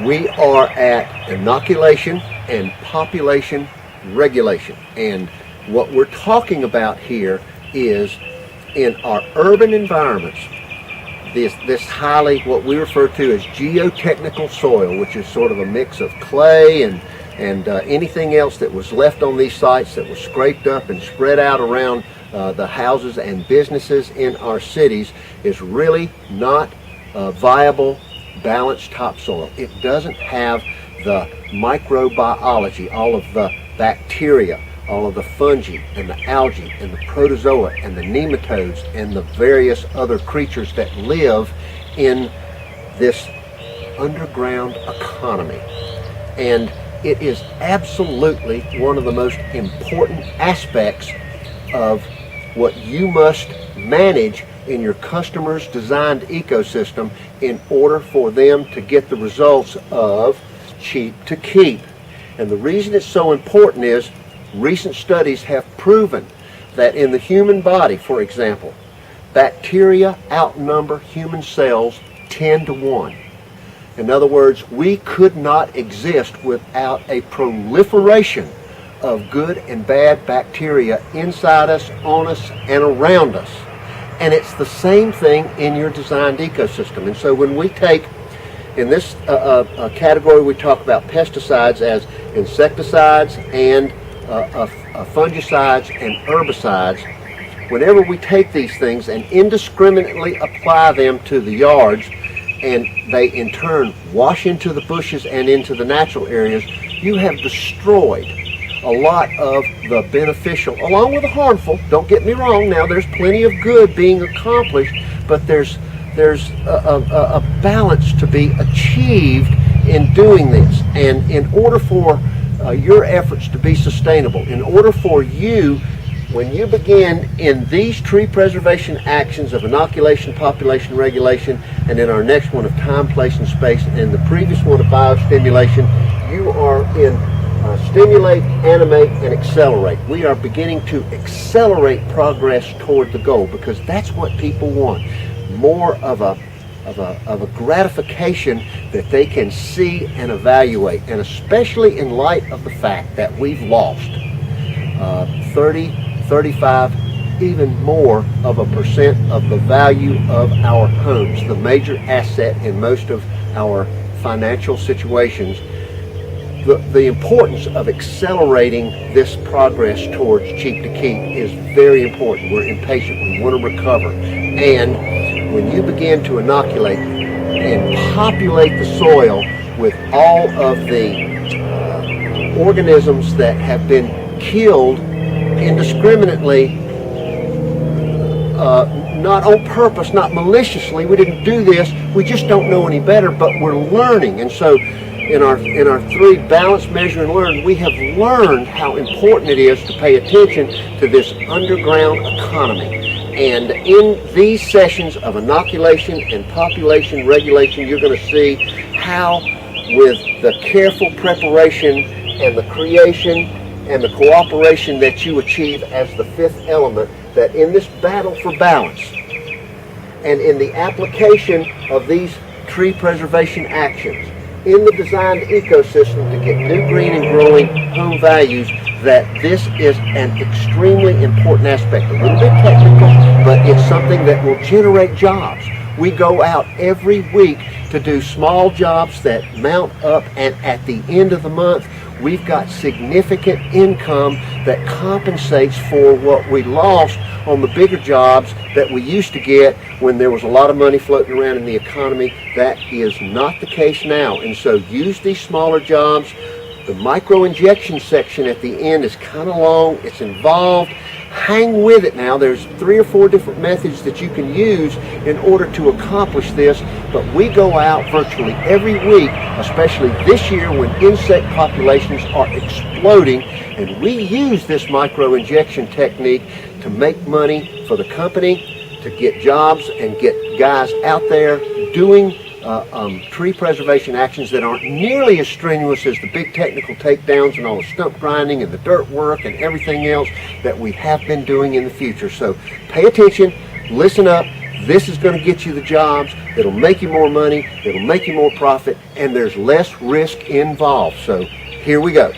We are at inoculation and population regulation. And what we're talking about here is in our urban environments, this highly, what we refer to as geotechnical soil, which is sort of a mix of clay and anything else that was left on these sites that was scraped up and spread out around the houses and businesses in our cities, is really not viable, balanced topsoil. It doesn't have the microbiology, all of the bacteria, all of the fungi and the algae and the protozoa and the nematodes and the various other creatures that live in this underground economy. And it is absolutely one of the most important aspects of what you must manage in your customer's designed ecosystem in order for them to get the results of cheap to keep. And the reason it's so important is recent studies have proven that in the human body, for example, bacteria outnumber human cells 10 to 1. In other words, we could not exist without a proliferation of good and bad bacteria inside us, on us, and around us. And it's the same thing in your designed ecosystem. And so when we take, in this category, we talk about pesticides as insecticides and fungicides and herbicides. Whenever we take these things and indiscriminately apply them to the yards, and they in turn wash into the bushes and into the natural areas, you have destroyed a lot of the beneficial, along with the harmful. Don't get me wrong, now there's plenty of good being accomplished, but there's a balance to be achieved in doing this. And in order for your efforts to be sustainable, in order for you, when you begin in these tree preservation actions of inoculation, population regulation, and in our next one of time, place, and space, and the previous one of biostimulation, you are in stimulate, animate, and accelerate. We are beginning to accelerate progress toward the goal, because that's what people want. More of a gratification that they can see and evaluate, and especially in light of the fact that we've lost 30, 35, even more of a percent of the value of our homes, the major asset in most of our financial situations. The importance of accelerating this progress towards cheap to keep is very important. We're impatient. We want to recover. And when you begin to inoculate and populate the soil with all of the organisms that have been killed indiscriminately, not on purpose, not maliciously, we didn't do this, we just don't know any better, but we're learning. And so in our three balance, measure, and learn, we have learned how important it is to pay attention to this underground economy. And in these sessions of inoculation and population regulation, you're going to see how, with the careful preparation and the creation and the cooperation that you achieve as the fifth element, that in this battle for balance and in the application of these tree preservation actions in the designed ecosystem to get new, green, and growing home values, that this is an extremely important aspect. A little bit technical, but it's something that will generate jobs. We go out every week to do small jobs that mount up, and at the end of the month, we've got significant income that compensates for what we lost on the bigger jobs that we used to get when there was a lot of money floating around in the economy. That is not the case now. And so use these smaller jobs. The micro injection section at the end is kind of long. It's involved. Hang with it now. There's 3 or 4 different methods that you can use in order to accomplish this. But we go out virtually every week, especially this year when insect populations are exploding, and we use this micro injection technique to make money for the company, to get jobs and get guys out there doing tree preservation actions that aren't nearly as strenuous as the big technical takedowns and all the stump grinding and the dirt work and everything else that we have been doing in the future. So pay attention, listen up, This is going to get you the jobs, it'll make you more money, it'll make you more profit, and there's less risk involved. So here we go.